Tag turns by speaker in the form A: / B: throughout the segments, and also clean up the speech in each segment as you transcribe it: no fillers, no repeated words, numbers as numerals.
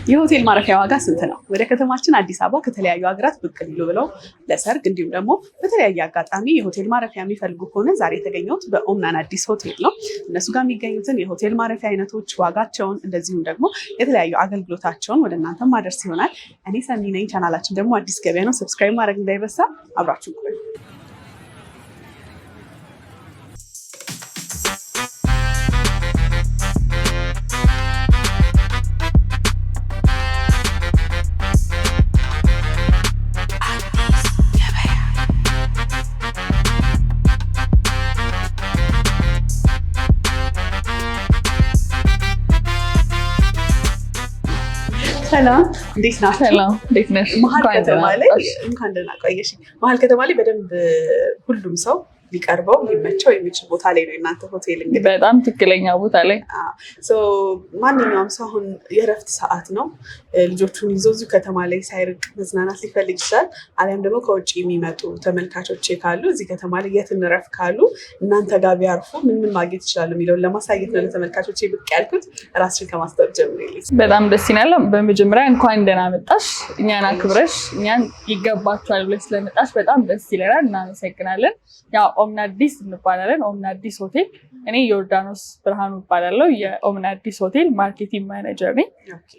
A: የሆቴል ማረፊያ ዋጋ ስንት ነው? ወደ ከተማችን አዲስ አበባ ከተለያዩ ሀገራት ብቅ ሊሉ ብለው ለሰርግ እንዲሁም ደግሞ በተለያየ አጋጣሚ የሆቴል ማረፊያ የሚፈልጉ ከሆነ ዛሬ የተገኘሁት በኦምናን አዲስ ሆቴል ነው። እነሱ ጋር የሚገኙትን የሆቴል ማረፊያ አይነቶች፣ ዋጋቸውን፣ እንደዚሁም ደግሞ የተለያዩ አገልግሎታቸውን ወደ እናንተ ማድረስ ይሆናል። እኔ ሰኒ ነኝ። ቻናላችን ደግሞ አዲስ ገበያ ነው። ሰብስክራይብ ማድረግ እንዳይረሳ። አብራችሁ ቆዩ። ሰላም እንዴት ናችሁ?
B: ሰላም እንዴት ነሽ?
A: መሀል ከተማ ላይ እንኳን ደህና ቆየሽ። መሀል ከተማ ላይ በደንብ ሁሉም ሰው ሊቀርበው ሊመቸው የሚችል ቦታ ላይ ነው እናንተ ሆቴል። እንግዲህ
B: በጣም ትክክለኛ ቦታ ላይ
A: ማንኛውም ሰው አሁን የእረፍት ሰዓት ነው፣ ልጆቹን ይዞ እዚሁ ከተማ ላይ ሳይርቅ መዝናናት ሊፈልግ ይችላል። አሊያም ደግሞ ከውጭ የሚመጡ ተመልካቾች ካሉ እዚህ ከተማ ላይ የት እንረፍ ካሉ እናንተ ጋር ቢያርፉ ምን ማግኘት ይችላሉ የሚለውን ለማሳየት ነው ለተመልካቾች ብቅ ያልኩት። ራስሽን ከማስታወቅ ጀምሪልኝ።
B: በጣም ደስ ይላል። በመጀመሪያ እንኳን ደህና መጣሽ። እኛን አክብረሽ እኛን ይገባችኋል ብለሽ ስለመጣሽ በጣም ደስ ይለናል። እናመሰግናለን። ያው ኦምናን አዲስ እንባላለን። ኦምናን አዲስ ሆቴል። እኔ ዮርዳኖስ ብርሃኑ እባላለሁ። የኦምናን አዲስ ሆቴል ማርኬቲንግ ማኔጀር ነኝ።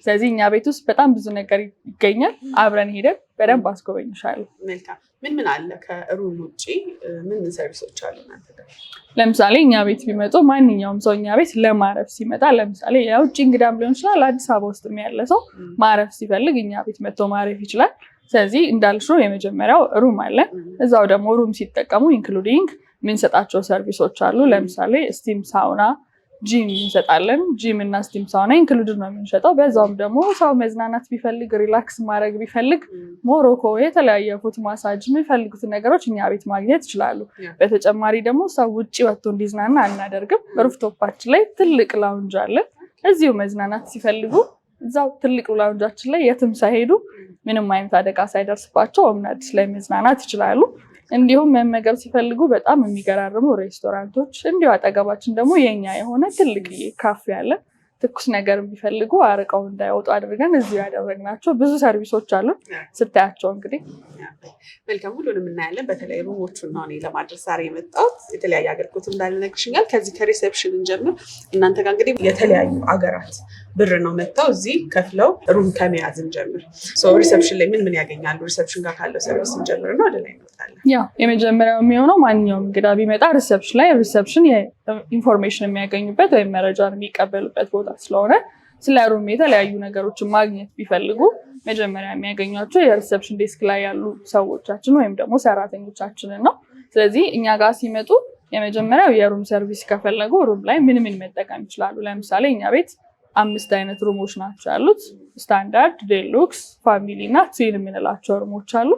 B: ስለዚህ እኛ ቤት ውስጥ በጣም ብዙ ነገር ይገኛል። አብረን ሄደን በደንብ አስጎበኝሻለሁ።
A: መልካም። ምን አለ ከሩም ውጭ ምን ሰርቪሶች አሉ እናንተ ጋር?
B: ለምሳሌ እኛ ቤት ቢመጡ ማንኛውም ሰው እኛ ቤት ለማረፍ ሲመጣ፣ ለምሳሌ የውጭ እንግዳም ሊሆን ይችላል፣ አዲስ አበባ ውስጥ ያለ ሰው ማረፍ ሲፈልግ እኛ ቤት መጥቶ ማረፍ ይችላል። ስለዚህ እንዳልሽው የመጀመሪያው ሩም አለ። እዛው ደግሞ ሩም ሲጠቀሙ ኢንክሉዲንግ የምንሰጣቸው ሰርቪሶች አሉ። ለምሳሌ ስቲም ሳውና፣ ጂም እንሰጣለን። ጂም እና ስቲም ሳውና ኢንክሉድድ ነው የምንሸጠው። በዛውም ደግሞ ሰው መዝናናት ቢፈልግ ሪላክስ ማድረግ ቢፈልግ ሞሮኮ፣ የተለያየ ፉት ማሳጅ የሚፈልጉትን ነገሮች እኛ ቤት ማግኘት ይችላሉ። በተጨማሪ ደግሞ ሰው ውጭ ወጥቶ እንዲዝናና አናደርግም። ሩፍቶፓችን ላይ ትልቅ ላውንጅ አለ። እዚሁ መዝናናት ሲፈልጉ እዛው ትልቅ ላውንጃችን ላይ የትም ሳይሄዱ ምንም አይነት አደጋ ሳይደርስባቸው ኦምናን አዲስ ላይ መዝናናት ይችላሉ። እንዲሁም መመገብ ሲፈልጉ በጣም የሚገራርሙ ሬስቶራንቶች፣ እንዲሁ አጠገባችን ደግሞ የኛ የሆነ ትልቅ ካፌ አለ። ትኩስ ነገር ቢፈልጉ አርቀው እንዳይወጡ አድርገን እዚሁ ያደረግናቸው ብዙ ሰርቪሶች አሉ። ስታያቸው እንግዲህ
A: መልካም፣ ሁሉንም እናያለን። በተለይ ሩሞቹን ነው እኔ ለማድረስ ዛሬ የመጣሁት። የተለያየ አገልግሎት እንዳለ ነግርሽኛል። ከዚህ ከሪሴፕሽን እንጀምር። እናንተ ጋር እንግዲህ የተለያዩ አገራት ብር ነው መጥተው እዚህ ከፍለው ሩም ከመያዝ እንጀምር። ሪሴፕሽን ላይ ምን ያገኛሉ? ሪሴፕሽን ጋር ካለው ሰርቪስ እንጀምር እና ወደ ላይ እንወጣለን።
B: ያው የመጀመሪያው የሚሆነው ማንኛውም እንግዳ ቢመጣ ሪሴፕሽን ላይ ኢንፎርሜሽን የሚያገኙበት ወይም መረጃን የሚቀበሉበት ቦታ ስለሆነ ስለ ሩም የተለያዩ ነገሮችን ማግኘት ቢፈልጉ መጀመሪያ የሚያገኟቸው የሪሴፕሽን ዴስክ ላይ ያሉ ሰዎቻችን ወይም ደግሞ ሰራተኞቻችንን ነው። ስለዚህ እኛ ጋር ሲመጡ የመጀመሪያው የሩም ሰርቪስ ከፈለጉ ሩም ላይ ምን መጠቀም ይችላሉ? ለምሳሌ እኛ ቤት 5 አይነት ሩሞች ናቸው ያሉት። ስታንዳርድ፣ ዴሉክስ፣ ፋሚሊ እና ትዊን የምንላቸው ሩሞች አሉ።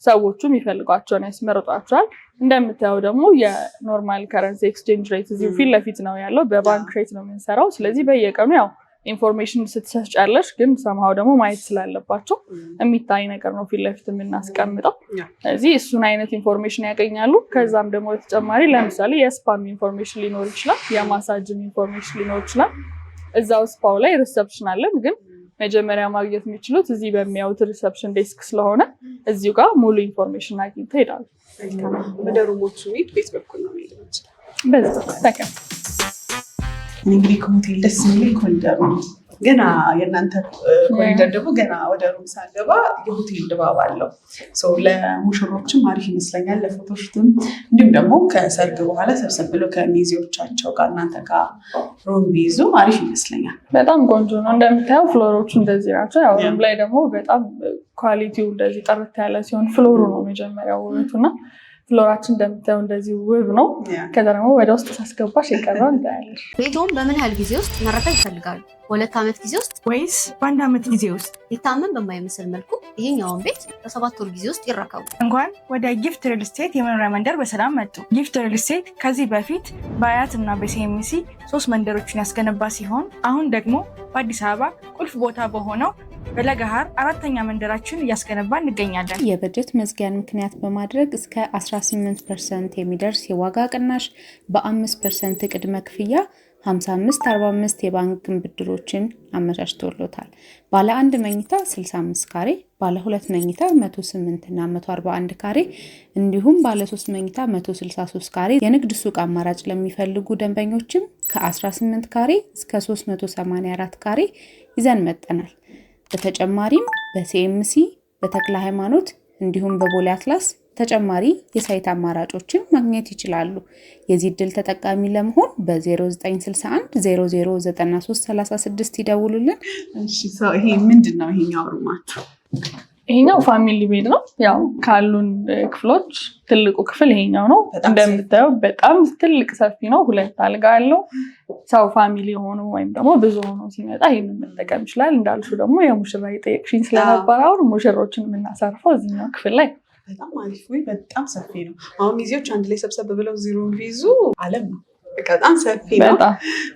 B: ሰዎቹ የሚፈልጓቸውን ያስመርጧቸዋል። እንደምታየው ደግሞ የኖርማል ከረንሲ ኤክስቼንጅ ሬት እዚሁ ፊት ለፊት ነው ያለው። በባንክ ሬት ነው የምንሰራው። ስለዚህ በየቀኑ ያው ኢንፎርሜሽን ስትሰጫለሽ፣ ግን ሰማው ደግሞ ማየት ስላለባቸው የሚታይ ነገር ነው ፊት ለፊት የምናስቀምጠው። ስለዚህ እሱን አይነት ኢንፎርሜሽን ያገኛሉ። ከዛም ደግሞ በተጨማሪ ለምሳሌ የስፓም ኢንፎርሜሽን ሊኖር ይችላል፣ የማሳጅም ኢንፎርሜሽን ሊኖር ይችላል። እዛው ስፓው ላይ ሪሰፕሽን አለን፣ ግን መጀመሪያ ማግኘት የሚችሉት እዚህ በሚያዩት ሪሰፕሽን ዴስክ ስለሆነ እዚሁ ጋር ሙሉ ኢንፎርሜሽን አግኝተው ይሄዳሉ።
A: ወደ ሩሞቹ ቤት በኩል ነው ሄድ ይችላል።
B: በዛ ተከም
A: እንግዲህ ከሆቴል ደስ የሚል ኮሪደር ነው። ገና የእናንተ ኮሪደር ደግሞ ገና ወደ ሩም ሳገባ የሆቴል ድባብ አለው። ለሙሽሮችም አሪፍ ይመስለኛል፣ ለፎቶሹትም እንዲሁም ደግሞ ከሰርግ በኋላ ሰብሰብ ብሎ ከሚዜዎቻቸው ጋር እናንተ ጋር ሩም ቢይዙ አሪፍ ይመስለኛል።
B: በጣም ቆንጆ ነው። እንደምታየው ፍሎሮቹ እንደዚህ ናቸው። ያው ሩም ላይ ደግሞ በጣም ኳሊቲው እንደዚህ ጥርት ያለ ሲሆን ፍሎሩ ነው መጀመሪያው ውበቱና ፍሎራችን እንደምታየው እንደዚህ ውብ ነው። ከዛ ደግሞ ወደ ውስጥ ሳስገባሽ የቀረው እንዳያለሽ።
C: ቤቶም በምን ያህል ጊዜ ውስጥ መረከብ ይፈልጋሉ? በ2 ዓመት ጊዜ ውስጥ
D: ወይስ በ1 ዓመት ጊዜ ውስጥ?
C: ሊታመን በማይመስል መልኩ ይሄኛውን ቤት በ7 ወር ጊዜ ውስጥ ይረከቡ።
D: እንኳን ወደ ጊፍት ሪል ስቴት የመኖሪያ መንደር በሰላም መጡ። ጊፍት ሪል ስቴት ከዚህ በፊት በአያት እና በሲኤምሲ 3 መንደሮችን ያስገነባ ሲሆን አሁን ደግሞ በአዲስ አበባ ቁልፍ ቦታ በሆነው በለገሃር 4ኛ መንደራችን እያስገነባ እንገኛለን።
E: የበጀት መዝጊያን ምክንያት በማድረግ እስከ 18% የሚደርስ የዋጋ ቅናሽ፣ በ5% ቅድመ ክፍያ 55-45 የባንክ ብድሮችን አመቻችቶሎታል። ባለ 1 መኝታ 65 ካሬ፣ ባለ 2 መኝታ 108 እና 141 ካሬ እንዲሁም ባለ 3 መኝታ 163 ካሬ የንግድ ሱቅ አማራጭ ለሚፈልጉ ደንበኞችም ከ18 ካሬ እስከ 384 ካሬ ይዘን መጠናል። በተጨማሪም በሲኤምሲ በተክለ ሃይማኖት እንዲሁም በቦሌ አትላስ ተጨማሪ የሳይት አማራጮችን ማግኘት ይችላሉ። የዚህ ዕድል ተጠቃሚ ለመሆን በ0961 009336 ይደውሉልን።
A: እሺ ይሄ ምንድነው? ይሄኛው ሩማችሁ?
B: ይሄኛው ፋሚሊ ቤት ነው። ያው ካሉን ክፍሎች ትልቁ ክፍል ይሄኛው ነው። እንደምታየው በጣም ትልቅ ሰፊ ነው። 2 አልጋ አለው። ሰው ፋሚሊ ሆኖ ወይም ደግሞ ብዙ ሆኖ ሲመጣ ይሄንን መጠቀም ይችላል። እንዳልሽው ደግሞ የሙሽራ የጠየቅሽኝ ስለነበረ አሁን ሙሽሮችን የምናሳርፈው እዚህኛው ክፍል ላይ
A: በጣም አሪፍ ወይ በጣም ሰፊ ነው። አሁን ሚዜዎች አንድ ላይ ሰብሰብ ብለው ዚሮ ቢይዙ አለም ነው። በጣም ሰፊ ነው።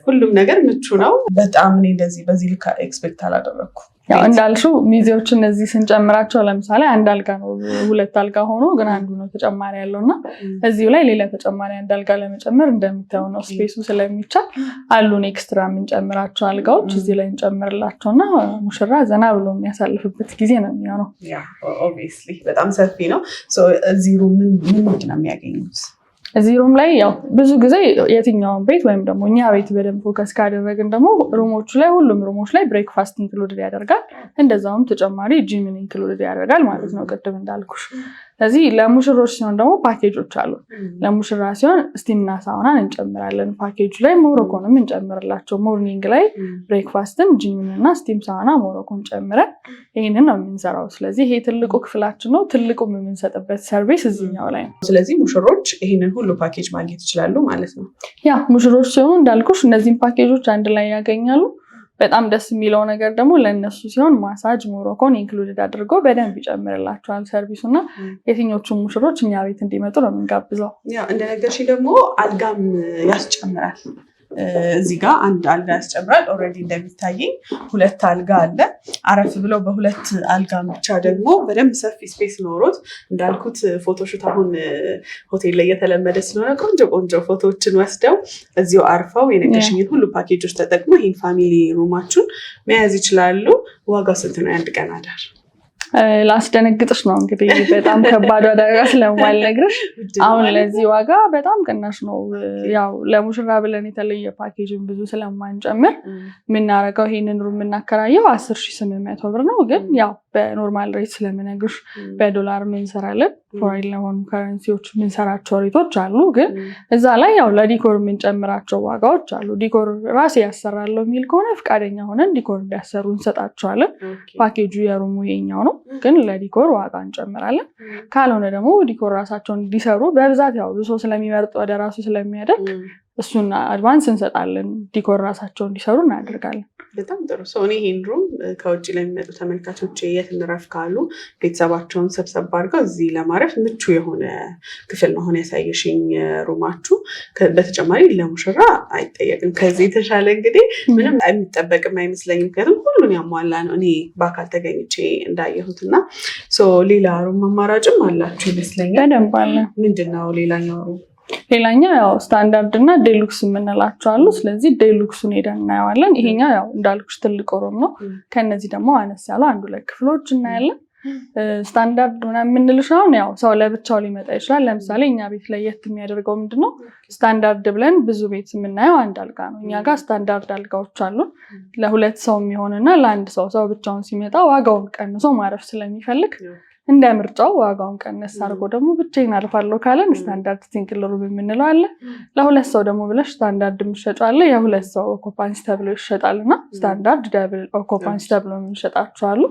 A: ሁሉም ነገር ምቹ ነው። በጣም እኔ እንደዚህ በዚህ ልክ ኤክስፔክት አላደረኩ።
B: ያው እንዳልሽው ሚዜዎች እነዚህ ስንጨምራቸው ለምሳሌ 1 አልጋ ነው 2 አልጋ ሆኖ ግን አንዱ ነው ተጨማሪ ያለውና እዚሁ ላይ ሌላ ተጨማሪ 1 አልጋ ለመጨመር እንደምታየው ነው ስፔሱ ስለሚቻል አሉን ኤክስትራ የምንጨምራቸው አልጋዎች እዚህ ላይ እንጨምርላቸውና ሙሽራ ዘና ብሎ የሚያሳልፍበት ጊዜ ነው የሚሆነው።
A: ያ ኦብቪየስሊ በጣም ሰፊ ነው። ሶ እዚህ ሩም ምንድን ነው የሚያገኙት?
B: እዚህ ሩም ላይ ያው ብዙ ጊዜ የትኛውን ቤት ወይም ደግሞ እኛ ቤት በደንብ ፎከስ ካደረግን ደግሞ ሩሞቹ ላይ ሁሉም ሩሞች ላይ ብሬክፋስት ኢንክሉድድ ያደርጋል። እንደዛውም ተጨማሪ ጂምን ኢንክሉድድ ያደርጋል ማለት ነው ቅድም እንዳልኩሽ። ስለዚህ ለሙሽሮች ሲሆን ደግሞ ፓኬጆች አሉ። ለሙሽራ ሲሆን ስቲምና ሳውናን እንጨምራለን ፓኬጁ ላይ። ሞሮኮንም እንጨምርላቸው። ሞርኒንግ ላይ ብሬክፋስትን ጂምን እና ስቲም ሳውና ሞሮኮን ጨምረን ይህንን ነው የምንሰራው። ስለዚህ ይሄ ትልቁ ክፍላችን ነው። ትልቁም የምንሰጥበት ሰርቪስ እዚህኛው ላይ ነው።
A: ስለዚህ ሙሽሮች ይህንን ሁሉ ፓኬጅ ማግኘት ይችላሉ ማለት ነው።
B: ያ ሙሽሮች ሲሆኑ እንዳልኩሽ እነዚህን ፓኬጆች አንድ ላይ ያገኛሉ። በጣም ደስ የሚለው ነገር ደግሞ ለእነሱ ሲሆን ማሳጅ ሞሮኮን ኢንክሉድድ አድርጎ በደንብ ይጨምርላቸዋል ሰርቪሱና የትኞቹ ሙሽሮች እኛ ቤት እንዲመጡ ነው የምንጋብዘው።
A: ያው እንደነገርሽ ደግሞ አልጋም ያስጨምራል። እዚህ ጋር 1 አልጋ ያስጨምራል። ኦልሬዲ እንደሚታየኝ 2 አልጋ አለ። አረፍ ብለው በ2 አልጋ ብቻ ደግሞ በደንብ ሰፊ ስፔስ ኖሮት እንዳልኩት ፎቶሹት አሁን ሆቴል ላይ የተለመደ ስለሆነ ቆንጆ ፎቶዎችን ወስደው እዚሁ አርፈው የነገርሽኝን ሁሉ ፓኬጆች ተጠቅሞ ይህን ፋሚሊ ሩማችሁን መያዝ ይችላሉ። ዋጋው ስንት ነው? የ1 ቀን አዳር
B: ላስደነግጥሽ ነው እንግዲህ በጣም ከባድ ዋጋ ስለማልነግርሽ አሁን ለዚህ ዋጋ በጣም ቅናሽ ነው። ያው ለሙሽራ ብለን የተለየ ፓኬጅን ብዙ ስለማንጨምር የምናረገው ይሄንን ሩም የምናከራየው 10,800 ብር ነው። ግን ያው በኖርማል ሬት ስለምነግርሽ በዶላር እንሰራለን። ፎሬን ለሆኑ ከረንሲዎች የምንሰራቸው ሬቶች አሉ። ግን እዛ ላይ ያው ለዲኮር የምንጨምራቸው ዋጋዎች አሉ። ዲኮር ራሴ ያሰራለሁ የሚል ከሆነ ፈቃደኛ ሆነን ዲኮር እንዲያሰሩ እንሰጣቸዋለን። ፓኬጁ የሩሙ ይሄኛው ነው። ግን ለዲኮር ዋጋ እንጨምራለን። ካልሆነ ደግሞ ዲኮር ራሳቸውን እንዲሰሩ በብዛት ያው ብዙ ሰው ስለሚመርጥ ወደ ራሱ ስለሚያደርግ እሱን አድቫንስ እንሰጣለን። ዲኮር ራሳቸው እንዲሰሩ እናደርጋለን።
A: በጣም ጥሩ። ሰው እኔ ይሄን ሩም ከውጭ ለሚመጡ ተመልካቾች የት እንረፍ ካሉ ቤተሰባቸውን ሰብሰብ አድርገው እዚህ ለማረፍ ምቹ የሆነ ክፍል ነው አሁን ያሳየሽኝ ሩማችሁ። በተጨማሪ ለሙሽራ አይጠየቅም። ከዚህ የተሻለ እንግዲህ ምንም የሚጠበቅም አይመስለኝም። ምክንያቱም ሁሉን ያሟላ ነው እኔ በአካል ተገኝቼ እንዳየሁት እና ሌላ ሩም አማራጭም አላችሁ ይመስለኛል።
B: በደንብ አለ።
A: ምንድነው ሌላኛው ሩም?
B: ሌላኛው ያው ስታንዳርድ እና ዴሉክስ የምንላቸው አሉ። ስለዚህ ዴሉክሱን ሄደን እናየዋለን። ይሄኛው ያው እንዳልኩሽ ትልቅ ሩም ነው። ከነዚህ ደግሞ አነስ ያሉ 1-2 ክፍሎች እናያለን። ስታንዳርድ ምናምን የምንልሽ አሁን ያው ሰው ለብቻው ሊመጣ ይችላል። ለምሳሌ እኛ ቤት ለየት የሚያደርገው ምንድነው ስታንዳርድ ብለን ብዙ ቤት የምናየው 1 አልጋ ነው። እኛ ጋር ስታንዳርድ አልጋዎች አሉ። ለ2 ሰው የሚሆንና ለ1 ሰው ብቻውን ሲመጣ ዋጋውን ቀንሶ ማረፍ ስለሚፈልግ እንደ ምርጫው ዋጋውን ቀነስ አድርጎ ደግሞ ብቻዬን አርፋለሁ ካለን ስታንዳርድ ሲንግል ሩም የምንለው አለ። ለ2 ሰው ደግሞ ብለሽ ስታንዳርድ የምትሸጪው አለ። የ2 ሰው ኦኮፓንሲ ተብሎ ይሸጣልና ስታንዳርድ ደብል ኦኮፓንሲ ተብሎ የምንሸጣቸው አሉ።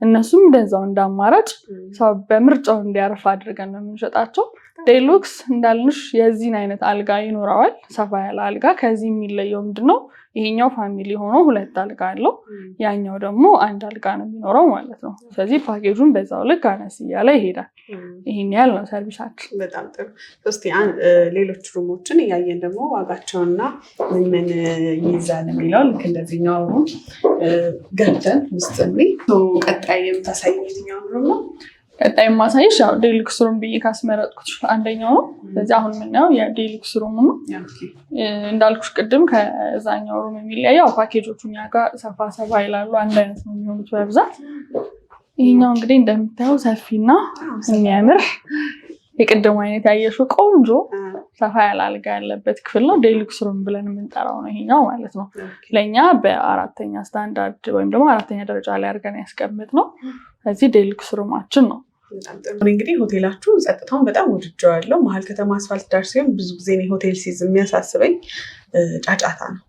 B: እነሱም እንደዛው እንዳማራጭ ሰው በምርጫው እንዲያርፍ አድርገን ነው የምንሸጣቸው። ዴሉክስ እንዳልንሽ የዚህን አይነት አልጋ ይኖረዋል፣ ሰፋ ያለ አልጋ። ከዚህ የሚለየው ምንድነው? ይሄኛው ፋሚሊ ሆኖ 2 አልጋ አለው፣ ያኛው ደግሞ 1 አልጋ ነው የሚኖረው ማለት ነው። ስለዚህ ፓኬጁን በዛው ልክ አነስ እያለ ይሄዳል። ይሄን ያህል ነው ሰርቪሳችን።
A: በጣም ጥሩ። እስቲ ሌሎች ሩሞችን እያየን ደግሞ ዋጋቸውና ምን ይይዛል የሚለው ልክ እንደዚህኛው ሩም ገብተን ውስጥ ቀጣይ የምታሳይ የትኛውን ሩም ነው?
B: ቀጣይ ማሳይሽ ያው ዴሉክስ ሩም ብዬ ካስመረጥኩት አንደኛው ነው። ስለዚህ አሁን የምናየው የዴሉክስ ሩም ነው። እንዳልኩሽ ቅድም ከዛኛው ሩም የሚለያየው ፓኬጆቹ እኛ ጋር ሰፋ ይላሉ። አንድ አይነት ነው የሚሆኑት በብዛት። ይሄኛው እንግዲህ እንደምታየው ሰፊና የሚያምር የቅድሙ አይነት ያየሽው ቆንጆ ሰፋ ያለ አልጋ ያለበት ክፍል ነው። ዴሉክስ ሩም ብለን የምንጠራው ነው ይሄኛው ማለት ነው። ለእኛ በአራተኛ ስታንዳርድ ወይም ደግሞ አራተኛ ደረጃ ላይ አድርገን ያስቀምጥነው ስለዚህ ዴሉክስ ሩማችን ነው።
A: እንግዲህ ሆቴላችሁ ጸጥታውን በጣም ወድጀዋለሁ። መሀል ከተማ አስፋልት ዳር ሲሆን ብዙ ጊዜ ሆቴል ሲይዝ የሚያሳስበኝ ጫጫታ ነው።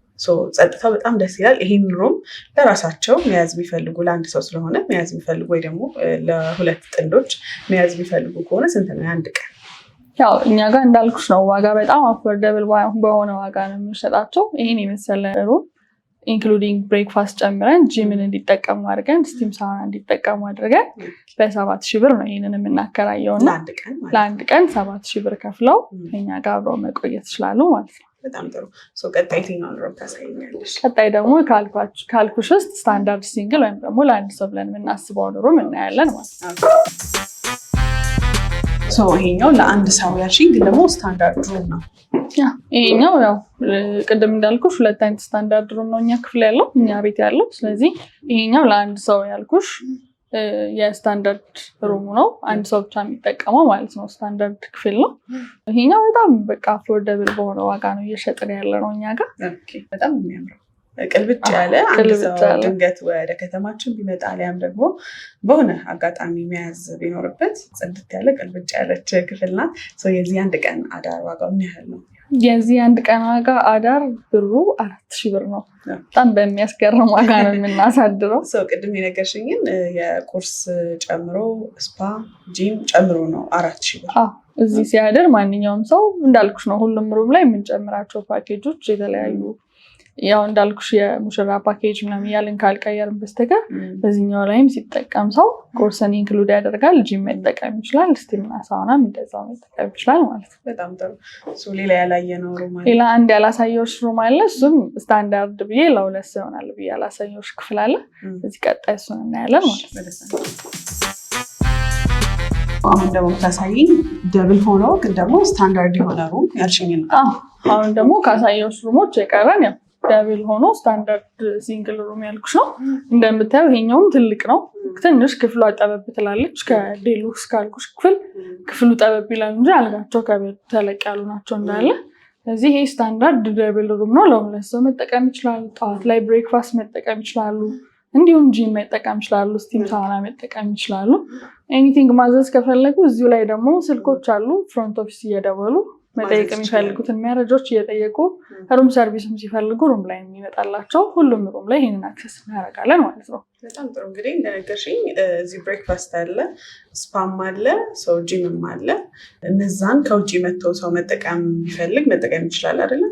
A: ጸጥታው በጣም ደስ ይላል። ይህን ሩም ለራሳቸው መያዝ የሚፈልጉ ለአንድ ሰው ስለሆነ መያዝ የሚፈልጉ ወይ ደግሞ ለሁለት ጥንዶች መያዝ የሚፈልጉ ከሆነ ስንት ነው የአንድ ቀን?
B: ያው እኛ ጋር እንዳልኩሽ ነው ዋጋ በጣም አፎርደብል በሆነ ዋጋ ነው የምንሸጣቸው። ይህን የመሰለ ሩም ኢንክሉዲንግ ብሬክፋስት ጨምረን ጂምን እንዲጠቀሙ አድርገን ስቲም ሳውና እንዲጠቀሙ አድርገን በ7,000 ብር ነው ይህንን የምናከራየው እና ለአንድ ቀን 7,000 ብር ከፍለው ከኛ ጋር አብረው መቆየት ይችላሉ ማለት ነው።
A: በጣም ጥሩ። ቀጣይ የትኛውን ሩም ታሳይኛለሽ?
B: ቀጣይ ደግሞ ካልኩሽ ውስጥ ስታንዳርድ ሲንግል ወይም ደግሞ ለአንድ ሰው ብለን የምናስበውን ሩም እናያለን ማለት ነው።
A: ይሄኛው ለአንድ ሰው ያልሽኝ ግን ደግሞ ስታንዳርድ ሩም ነው።
B: ይሄኛው ያው ቅድም እንዳልኩሽ ሁለት አይነት ስታንዳርድ ሩም ነው እኛ ክፍል ያለው እኛ ቤት ያለው። ስለዚህ ይሄኛው ለአንድ ሰው ያልኩሽ የስታንዳርድ ሩሙ ነው። አንድ ሰው ብቻ የሚጠቀመው ማለት ነው። ስታንዳርድ ክፍል ነው። ይሄኛው በጣም በቃ አፎርደብል በሆነ ዋጋ ነው እየሸጥን ያለ ነው እኛ ጋር።
A: በጣም የሚያምረው ቅልብጭ ያለ አንድ ሰው ድንገት ወደ ከተማችን ቢመጣ ሊያም ደግሞ በሆነ አጋጣሚ መያዝ ቢኖርበት ጽድት ያለ ቅልብጭ ያለች ክፍል ናት። የዚህ አንድ ቀን አዳር ዋጋው ምን ያህል ነው?
B: የዚህ አንድ ቀን ዋጋ አዳር ብሩ 4,000 ብር ነው። በጣም በሚያስገርም ዋጋ ነው የምናሳድረው።
A: ቅድም የነገርሽኝን የቁርስ ጨምሮ ስፓ ጂም ጨምሮ ነው 4,000 ብር።
B: እዚህ ሲያድር ማንኛውም ሰው እንዳልኩሽ ነው ሁሉም ሩም ላይ የምንጨምራቸው ፓኬጆች የተለያዩ ያው እንዳልኩሽ የሙሽራ ፓኬጅ ምናምን እያልን ካልቀየርን በስተቀር በዚህኛው ላይም ሲጠቀም ሰው ቁርስን ኢንክሉድ ያደርጋል። ጂም መጠቀም ይችላል። ስቲምና ሳውናም እንደዛው መጠቀም ይችላል ማለት ነው።
A: በጣም ጥሩ። ሌላ ያላየነው ሩም አለ?
B: ሌላ አንድ ያላሳየሁሽ ሩም አለ። እሱም ስታንዳርድ ብዬ ለሁለት ሰው ይሆናል ብዬ ያላሳየሁሽ ክፍል አለ። እዚህ ቀጣይ እሱን እናያለን ማለት ነው።
A: አሁን ደግሞ ታሳይኝ ደብል ሆኖ ግን ደግሞ ስታንዳርድ የሆነ ሩም ያልሽኝ ነው።
B: አሁን ደግሞ ካሳየሁሽ ሩሞች የቀረን ያው ደብል ሆኖ ስታንዳርድ ሲንግል ሩም ያልኩሽ ነው። እንደምታየው ይሄኛውም ትልቅ ነው። ትንሽ ክፍሉ ጠበብ ትላለች። ከዴሉክስ ካልኩሽ ክፍሉ ጠበብ ይላል እንጂ አልጋቸው ከቤት ተለቅ ያሉ ናቸው እንዳለ። ስለዚህ ይሄ ስታንዳርድ ደብል ሩም ነው። ለሁለት ሰው መጠቀም ይችላሉ። ጠዋት ላይ ብሬክፋስት መጠቀም ይችላሉ። እንዲሁም ጂም መጠቀም ይችላሉ። ስቲም ሳውና መጠቀም ይችላሉ። ኤኒቲንግ ማዘዝ ከፈለጉ እዚሁ ላይ ደግሞ ስልኮች አሉ። ፍሮንት ኦፊስ እየደወሉ መጠየቅ የሚፈልጉትን መረጃዎች እየጠየቁ ሩም ሰርቪስም ሲፈልጉ ሩም ላይ የሚመጣላቸው ሁሉም ሩም ላይ ይህንን አክሰስ እናደርጋለን ማለት ነው።
A: በጣም ጥሩ። እንግዲህ እንደነገርሽኝ እዚህ ብሬክፋስት አለ፣ ስፓም አለ፣ ጂምም አለ። እነዛን ከውጭ መጥቶ ሰው መጠቀም ቢፈልግ መጠቀም ይችላል አይደለም?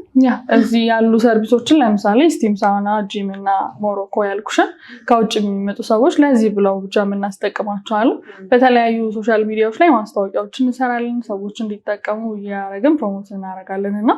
B: እዚህ ያሉ ሰርቪሶችን ለምሳሌ ስቲም ሳውና፣ ጂም እና ሞሮኮ ያልኩሽን ከውጭ የሚመጡ ሰዎች ለዚህ ብለው ብቻ የምናስጠቅማቸዋለን። በተለያዩ ሶሻል ሚዲያዎች ላይ ማስታወቂያዎችን እንሰራለን። ሰዎች እንዲጠቀሙ እያደረግን ፕሮሞት እናደርጋለን እና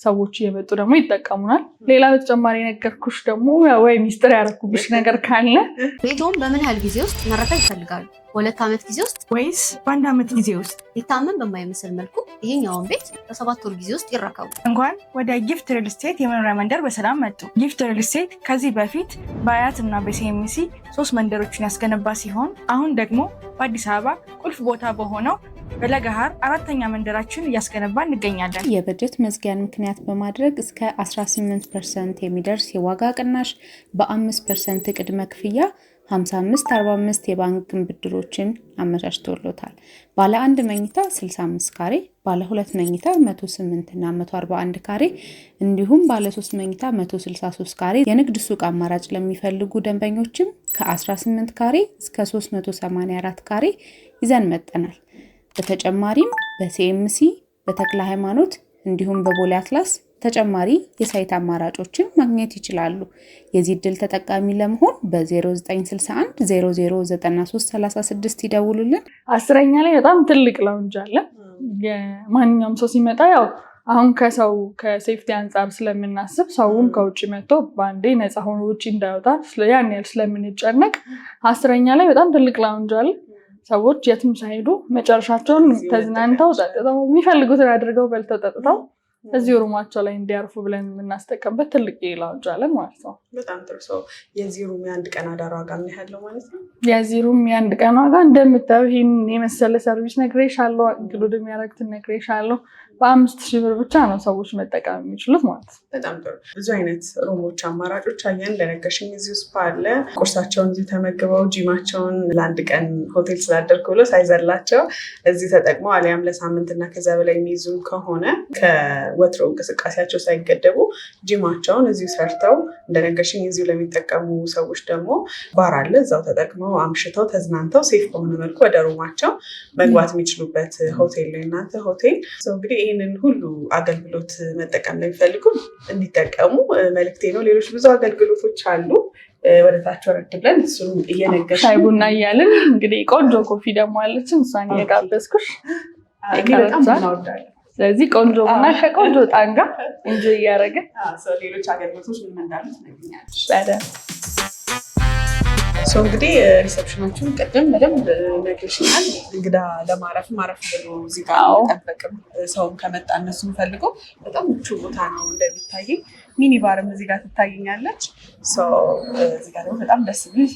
B: ሰዎች እየመጡ ደግሞ ይጠቀሙናል። ሌላ በተጨማሪ ነገርኩሽ ደግሞ ወይ ሚስጥር ያደረኩብሽ ነገር ካለ
C: ቤትዎን በምን ያህል ጊዜ ውስጥ መረከብ ይፈልጋሉ? በ2 ዓመት ጊዜ ውስጥ
D: ወይስ በ1 ዓመት ጊዜ ውስጥ?
C: ሊታመን በማይመስል መልኩ ይሄኛውን ቤት በ7 ወር ጊዜ ውስጥ ይረከቡ።
D: እንኳን ወደ ጊፍት ሪል ስቴት የመኖሪያ መንደር በሰላም መጡ። ጊፍት ሪል ስቴት ከዚህ በፊት በአያት እና በሲኤምሲ 3 መንደሮችን ያስገነባ ሲሆን አሁን ደግሞ በአዲስ አበባ ቁልፍ ቦታ በሆነው በለገሃር 4ኛ መንደራችን እያስገነባ እንገኛለን።
E: የበጀት መዝጊያን ምክንያት በማድረግ እስከ 18% የሚደርስ የዋጋ ቅናሽ፣ በ5% ቅድመ ክፍያ 55/45 የባንክ ብድሮችን አመቻችቶሎታል። ባለ 1 መኝታ 65 ካሬ፣ ባለ 2 መኝታ 108 እና 141 ካሬ እንዲሁም ባለ 3 መኝታ 163 ካሬ የንግድ ሱቅ አማራጭ ለሚፈልጉ ደንበኞችም ከ18 ካሬ እስከ 384 ካሬ ይዘን መጠናል። በተጨማሪም በሲኤምሲ በተክለ ሃይማኖት እንዲሁም በቦሌ አትላስ ተጨማሪ የሳይት አማራጮችን ማግኘት ይችላሉ። የዚህ ዕድል ተጠቃሚ ለመሆን በ0961 009336 ይደውሉልን።
B: 10ኛ ላይ በጣም ትልቅ ላውንጅ አለ። ማንኛውም ሰው ሲመጣ ያው አሁን ከሴፍቲ አንጻር ስለምናስብ ሰውም ከውጭ መጥቶ በአንዴ ነፃ ሆኖ ውጭ እንዳይወጣ ያን ያህል ስለምንጨነቅ 10ኛ ላይ በጣም ትልቅ ላውንጅ አለ። ሰዎች የትም ሳይሄዱ መጨረሻቸውን ተዝናንተው ጠጥተው የሚፈልጉትን አድርገው በልተው ጠጥተው እዚህ ሩማቸው ላይ እንዲያርፉ ብለን የምናስጠቀምበት ትልቅ ላውንጅ አለን ማለት ነው።
A: በጣም ጥሩ ሰው። የዚህ ሩም የአንድ ቀን አዳር ዋጋ ምን ያህል ነው ማለት ነው?
B: የዚህ ሩም የአንድ ቀን ዋጋ እንደምታዩ ይህን የመሰለ ሰርቪስ ነግሬሻለሁ፣ እንግሉድ የሚያደርጉትን ነግሬሻለሁ። በ5,000 ብር ብቻ ነው ሰዎች መጠቀም የሚችሉት ማለት ነው።
A: በጣም ጥሩ። ብዙ አይነት ሩሞች አማራጮች አየን። እንደነገርሽኝ እዚሁ ስፓ አለ። ቁርሳቸውን እዚሁ ተመግበው ጂማቸውን ለአንድ ቀን ሆቴል ስላደርኩ ብሎ ሳይዘላቸው እዚህ ተጠቅመው አሊያም ለሳምንት እና ከዛ በላይ የሚይዙም ከሆነ ከወትሮ እንቅስቃሴያቸው ሳይገደቡ ጂማቸውን እዚሁ ሰርተው እንደነገርሽኝ እዚሁ ለሚጠቀሙ ሰዎች ደግሞ ባር አለ። እዛው ተጠቅመው አምሽተው ተዝናንተው ሴፍ በሆነ መልኩ ወደ ሩማቸው መግባት የሚችሉበት ሆቴል ላይ እናንተ ሆቴል እንግዲህ ይህንን ሁሉ አገልግሎት መጠቀም ለሚፈልጉ እንዲጠቀሙ መልእክቴ ነው። ሌሎች ብዙ አገልግሎቶች አሉ። ወደታች ወረድ ብለን እሱን እየነገርሽ
B: ሻይ ቡና እያልን እንግዲህ ቆንጆ ኮፊ ደግሞ አለችን፣ እሷን እየጋበዝኩሽ። ስለዚህ ቆንጆ ቡና ከቆንጆ ጣን ጋር እንጂ እያደረግን
A: ሌሎች አገልግሎቶች ምን እንዳሉት ነግኛለሽ። እንግዲህ ሪሰፕሽናችሁን ቅድም በደንብ ነግሬሽኛል። እንግዳ ለማረፍ ማረፍ ብሎ እዚህ ጋር አይጠበቅም። ሰውም ከመጣ እነሱን ፈልገው በጣም ምቹ ቦታ ነው። እንደሚታየኝ ሚኒ ባርም እዚህ ጋር ትታየኛለች። እዚህ ጋር ደግሞ በጣም ደስ የሚል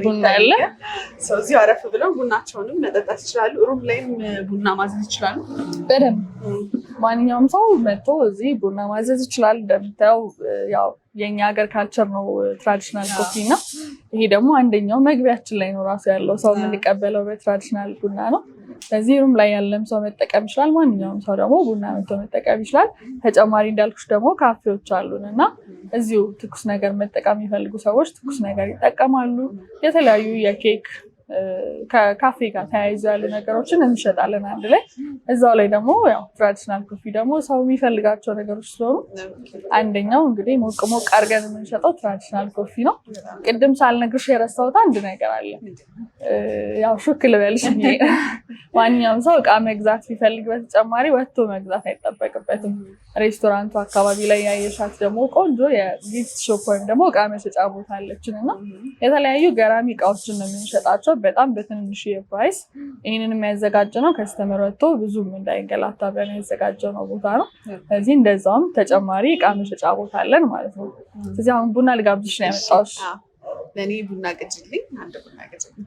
A: ቡና አለ። እዚሁ አረፍ ብለው ቡናቸውንም መጠጣት ይችላሉ። ሩም ላይም ቡና ማዘዝ ይችላሉ።
B: በደንብ ማንኛውም ሰው መጥቶ እዚህ ቡና ማዘዝ ይችላል። እንደምታየው ያው የኛ ሀገር ካልቸር ነው ትራዲሽናል ኮፊ እና ይሄ ደግሞ አንደኛው መግቢያችን ላይ ነው ራሱ ያለው ሰው የምንቀበለው በትራዲሽናል ቡና ነው። ስለዚህ ሩም ላይ ያለም ሰው መጠቀም ይችላል። ማንኛውም ሰው ደግሞ ቡና መጥቶ መጠቀም ይችላል። ተጨማሪ እንዳልኩሽ ደግሞ ካፌዎች አሉን እና እዚሁ ትኩስ ነገር መጠቀም የሚፈልጉ ሰዎች ትኩስ ነገር ይጠቀማሉ። የተለያዩ የኬክ ከካፌ ጋር ተያይዞ ያሉ ነገሮችን እንሸጣለን አንድ ላይ። እዛው ላይ ደግሞ ያው ትራዲሽናል ኮፊ ደግሞ ሰው የሚፈልጋቸው ነገሮች ስለሆኑ አንደኛው እንግዲህ ሞቅ ሞቅ አድርገን የምንሸጠው ትራዲሽናል ኮፊ ነው። ቅድም ሳልነግርሽ የረሳሁት አንድ ነገር አለ። ያው ሹክ ልበልሽ፣ ማንኛውም ሰው እቃ መግዛት ቢፈልግ በተጨማሪ ወጥቶ መግዛት አይጠበቅበትም። ሬስቶራንቱ አካባቢ ላይ ያየሻት ደግሞ ቆንጆ የጊፍት ሾፕ ወይም ደግሞ እቃ መሸጫ ቦታ አለችን እና የተለያዩ ገራሚ እቃዎችን ነው የምንሸጣቸው በጣም በትንሽ የፕራይስ። ይህንን የሚያዘጋጀ ነው ከስተመር ወጥቶ ብዙም እንዳይንገላታ ብለን ያዘጋጀው ነው ቦታ ነው። ስለዚህ እንደዛውም ተጨማሪ እቃ መሸጫ ቦታ አለን ማለት ነው። ስለዚህ አሁን ቡና ልጋብዝሽ ነው ያመጣሁሽ።
A: ለእኔ ቡና ቅጅልኝ፣ አንድ ቡና ቅጅልኝ።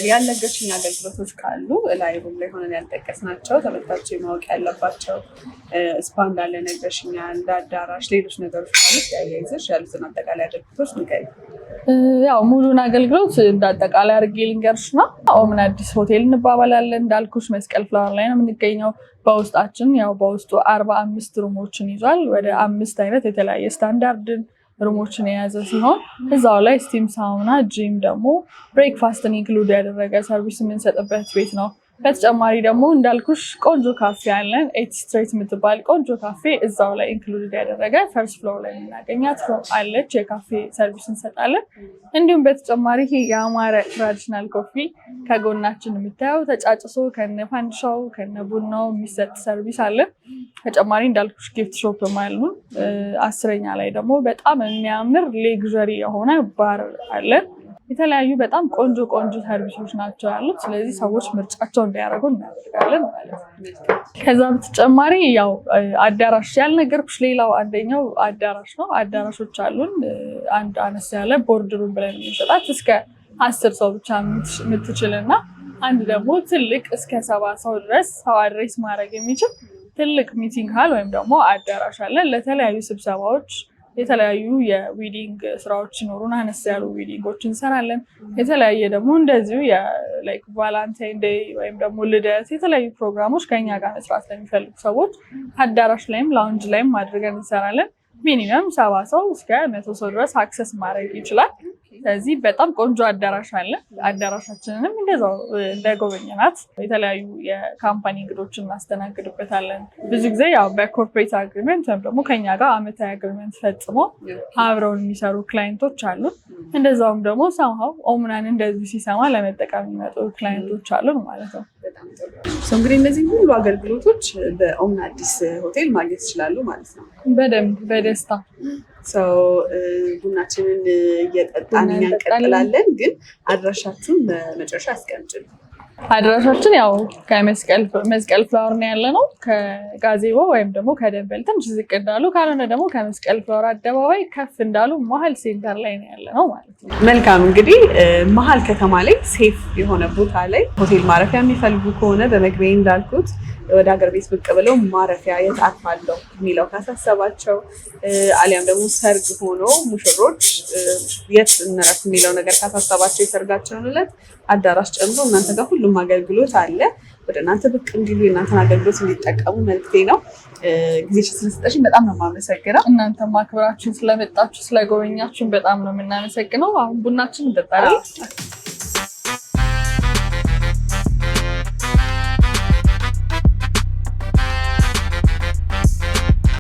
A: ያልነገርሽኝ አገልግሎቶች ካሉ ላይ ሩም ላይ ሆነን ያልጠቀስናቸው ተመልካቾች ማወቅ ያለባቸው ስፓ እንዳለ ነግረሽኛል፣ እንደ አዳራሽ ሌሎች ነገሮች ካሉ ያያይዘሽ ያሉትን አጠቃላይ አገልግሎቶች ንገሪኝ።
B: ያው ሙሉን አገልግሎት እንዳጠቃላይ አድርጌ ልንገርሽ ነው። ኦምና አዲስ ሆቴል እንባባላለን። እንዳልኩሽ መስቀል ፍላወር ላይ ነው የምንገኘው። በውስጣችን ያው በውስጡ 45 ሩሞችን ይዟል። ወደ 5 አይነት የተለያየ ስታንዳርድን ሩሞችን የያዘ ሲሆን እዛው ላይ ስቲም ሳውና፣ ጂም ደግሞ ብሬክፋስትን ኢንክሉድ ያደረገ ሰርቪስ የምንሰጥበት ቤት ነው። በተጨማሪ ደግሞ እንዳልኩሽ ቆንጆ ካፌ አለን። ኤት ስትሬት የምትባል ቆንጆ ካፌ እዛው ላይ ኢንክሉድ ያደረገ ፈርስት ፍሎር ላይ የምናገኛት አለች። የካፌ ሰርቪስ እንሰጣለን። እንዲሁም በተጨማሪ የአማረ ትራዲሽናል ኮፊ ከጎናችን የምታየው ተጫጭሶ ከነ ፋንዲሻው ከነ ቡናው የሚሰጥ ሰርቪስ አለን። ተጨማሪ እንዳልኩሽ ጊፍት ሾፕ አሉን። 10ኛ ላይ ደግሞ በጣም የሚያምር ሌግዠሪ የሆነ ባር አለን። የተለያዩ በጣም ቆንጆ ቆንጆ ሰርቪሶች ናቸው ያሉት። ስለዚህ ሰዎች ምርጫቸው እንዲያደርጉ እናደርጋለን ማለት ነው። ከዛ በተጨማሪ ያው አዳራሽ ያልነገርኩሽ ሌላው አንደኛው አዳራሽ ነው። አዳራሾች አሉን። አንድ አነስ ያለ ቦርድ ሩም ብለን የምንሰጣት እስከ 10 ሰው ብቻ የምትችልና አንድ ደግሞ ትልቅ እስከ 70 ሰው ድረስ ሰው አድሬስ ማድረግ የሚችል ትልቅ ሚቲንግ ሀል ወይም ደግሞ አዳራሽ አለን። ለተለያዩ ስብሰባዎች የተለያዩ የዊዲንግ ስራዎች ሲኖሩን አነስ ያሉ ዊዲንጎች እንሰራለን። የተለያየ ደግሞ እንደዚሁ ቫላንታይን ዴይ ወይም ደግሞ ልደት የተለያዩ ፕሮግራሞች ከኛ ጋር መስራት ለሚፈልጉ ሰዎች አዳራሽ ላይም ላውንጅ ላይም አድርገን እንሰራለን። ሚኒመም 70 ሰው እስከ 100 ሰው ድረስ አክሰስ ማድረግ ይችላል። ስለዚህ በጣም ቆንጆ አዳራሽ አለ። አዳራሻችንንም እንደዛው እንደጎበኘናት የተለያዩ የካምፓኒ እንግዶችን እናስተናግድበታለን። ብዙ ጊዜ ያው በኮርፖሬት አግሪመንት ወይም ደግሞ ከኛ ጋር አመታዊ አግሪመንት ፈጽሞ አብረውን የሚሰሩ ክላይንቶች አሉ። እንደዛውም ደግሞ ሰምሃው ኦምናን እንደዚህ ሲሰማ ለመጠቀም የሚመጡ ክላይንቶች አሉን ማለት ነው።
A: እንግዲህ እነዚህ ሁሉ አገልግሎቶች በኦምና አዲስ ሆቴል ማግኘት ይችላሉ ማለት ነው።
B: በደንብ በደስታ
A: ቡናችንን እየጠጣን እኛ እንቀጥላለን። ግን አድራሻችሁን በመጨረሻ አስቀምጭልን።
B: አድራሻችን ያው መስቀል ፍላወር ነው ያለ ነው። ከጋዜቦ ወይም ደግሞ ከደንበል ትንሽ ዝቅ እንዳሉ ካልሆነ ደግሞ ከመስቀል ፍላወር አደባባይ ከፍ እንዳሉ መሀል ሴንተር ላይ ነው ያለ ነው ማለት ነው።
A: መልካም እንግዲህ መሀል ከተማ ላይ ሴፍ የሆነ ቦታ ላይ ሆቴል ማረፊያ የሚፈልጉ ከሆነ በመግቢያ እንዳልኩት ወደ ሀገር ቤት ብቅ ብለው ማረፊያ የት አርፋለሁ የሚለው ካሳሰባቸው፣ አሊያም ደግሞ ሰርግ ሆኖ ሙሽሮች የት እንረፍ የሚለው ነገር ካሳሰባቸው የሰርጋቸውን ዕለት አዳራሽ ጨምሮ እናንተ ጋር ሁሉም አገልግሎት አለ። ወደ እናንተ ብቅ እንዲሉ የእናንተን አገልግሎት እንዲጠቀሙ መልክቴ ነው። ጊዜሽን ስለሰጠሽኝ በጣም ነው የማመሰግነው።
B: እናንተም አክብራችሁን ስለመጣችሁ ስለጎበኛችሁን በጣም ነው የምናመሰግነው። አሁን ቡናችን እንጠጣለን።